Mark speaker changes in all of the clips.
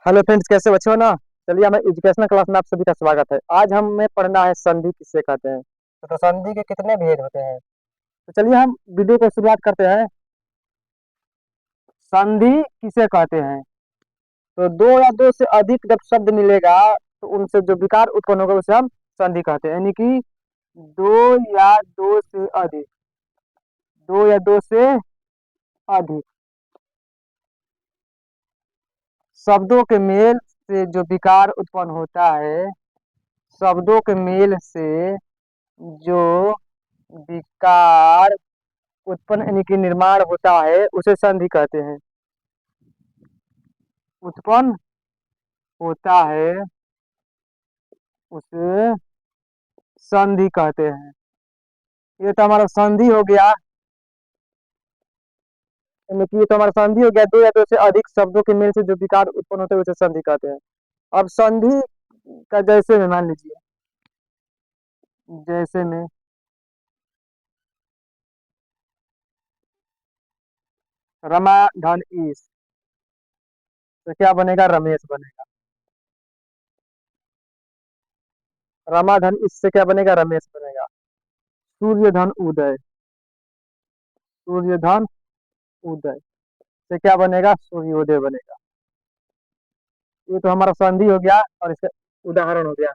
Speaker 1: Hello friends, कैसे बच्चे हो ना। चलिए, हमें एजुकेशनल क्लास में आप सभी का स्वागत है। आज हमें पढ़ना है संधि किसे कहते हैं। तो संधि के कितने भेद होते हैं। तो चलिए हम वीडियो को शुरुआत करते हैं। संधि किसे कहते हैं। तो दो या दो से अधिक जब शब्द मिलेगा तो उनसे जो विकार उत्पन्न होगा उसे हम संधि कहते हैं। यानी कि दो या दो से अधिक, दो या दो से अधिक शब्दों के मेल से जो विकार उत्पन्न होता है, शब्दों के मेल से जो विकार उत्पन्न यानी कि निर्माण होता है उसे संधि कहते हैं। उत्पन्न होता है उसे संधि कहते हैं। ये तो हमारा संधि हो गया। यानी कि ये तो हमारा संधि हो गया, दो या दो से अधिक शब्दों के मेल से जो विकार उत्पन्न होते हैं उसे संधि कहते हैं। अब संधि का जैसे में मान लीजिए, जैसे में रमा धन ईश, तो क्या बनेगा, रमेश बनेगा। रमा धन ईश से क्या बनेगा, रमेश बनेगा। सूर्य धन उदय, सूर्य धन उदय से क्या बनेगा, सूर्योदय बनेगा। ये तो हमारा संधि हो गया और इसका उदाहरण हो गया।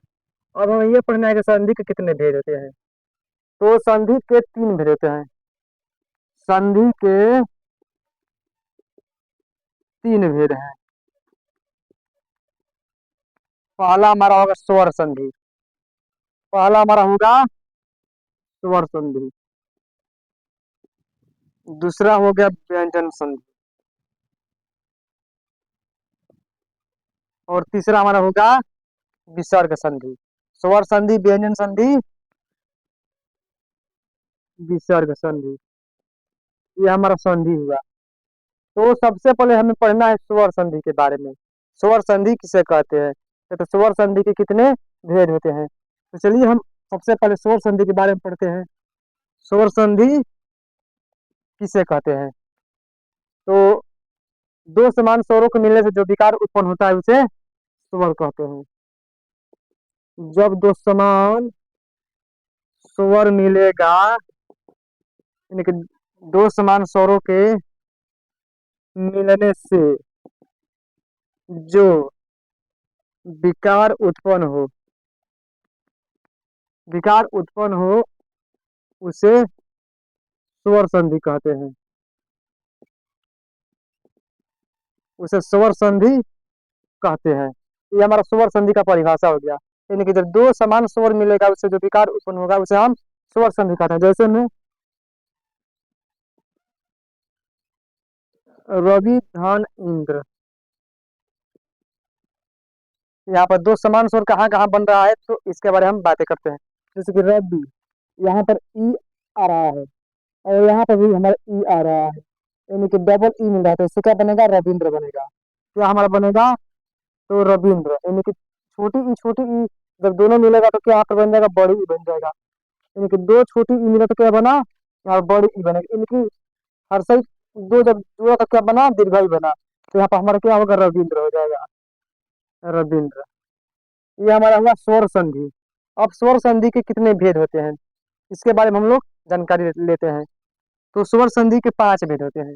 Speaker 1: अब हमें ये पढ़ना है कि संधि के कितने भेद होते हैं। तो संधि के तीन भेद होते हैं। संधि के तीन भेद हैं। पहला हमारा होगा स्वर संधि। पहला हमारा होगा स्वर संधि। दूसरा हो गया व्यंजन संधि। और तीसरा हमारा होगा विसर्ग संधि। स्वर संधि, व्यंजन संधि, विसर्ग संधि, ये हमारा संधि हुआ। तो सबसे पहले हमें पढ़ना है स्वर संधि के बारे में। स्वर संधि किसे कहते हैं। तो स्वर संधि के कितने भेद होते हैं। तो चलिए हम सबसे पहले स्वर संधि के बारे में पढ़ते हैं। स्वर संधि किसे कहते हैं। तो दो समान स्वरों के मिलने से जो विकार उत्पन्न होता है उसे स्वर कहते हैं। जब दो समान स्वर मिलेगा, यानी कि दो समान स्वरों के मिलने से जो विकार उत्पन्न हो, विकार उत्पन्न हो उसे स्वर संधि कहते हैं। उसे स्वर संधि कहते हैं। ये हमारा स्वर संधि का परिभाषा हो गया। यानी कि जब दो समान स्वर मिलेगा उससे जो विकार उत्पन्न होगा उसे हम स्वर संधि कहते हैं। जैसे में रवि धन इंद्र, यहाँ पर दो समान स्वर कहाँ कहाँ बन रहा है तो इसके बारे में हम बातें करते हैं। जैसे कि रवि, यहाँ पर ई आ रहा है और यहाँ पर भी हमारा ई आ रहा है, यानी कि डबल ई मिल रहा है, तो इससे क्या बनेगा, रविंद्र बनेगा। क्या हमारा बनेगा, तो रविंद्र। यानी कि छोटी ई जब दोनों मिलेगा तो क्या यहाँ पर बन जाएगा, बड़ी ई बन जाएगा। यानी कि दो छोटी ई मिला तो क्या बना, यहाँ बड़ी ई बनेगा। यानी कि हर साइड दो जब जुड़ा तो क्या बना, दीर्घ ई बना। तो यहाँ पर हमारा क्या होगा, रविंद्र हो जाएगा, रविंद्र। ये हमारा हुआ स्वर संधि। अब स्वर संधि के कितने भेद होते हैं इसके बारे में हम लोग जानकारी लेते हैं। तो स्वर संधि के पांच भेद होते हैं।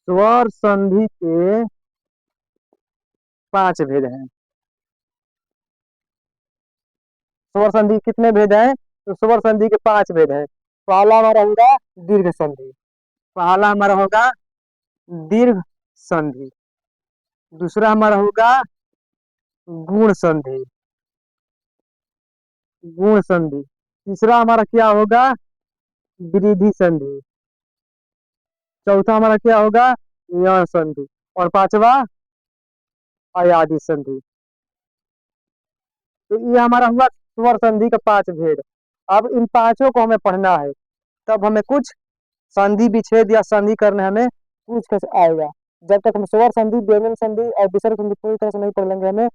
Speaker 1: स्वर संधि के पांच भेद हैं। स्वर संधि कितने भेद हैं, तो स्वर संधि के पांच भेद हैं। पहला हमारा होगा दीर्घ संधि। पहला हमारा होगा दीर्घ संधि। दूसरा हमारा होगा गुण संधि, गुण संधि। तीसरा हमारा क्या होगा, वृद्धि संधि। चौथा हमारा क्या होगा, यह संधि। और पांचवा अयादि संधि। तो ये हमारा हुआ स्वर संधि का पांच भेद। अब इन पांचों को हमें पढ़ना है, तब हमें कुछ संधि विच्छेद या संधि करने हमें कुछ कैसे आएगा। जब तक हम स्वर संधि, व्यंजन संधि और विसर्ग संधि पूरी तरह से नहीं पढ़ लेंगे हमें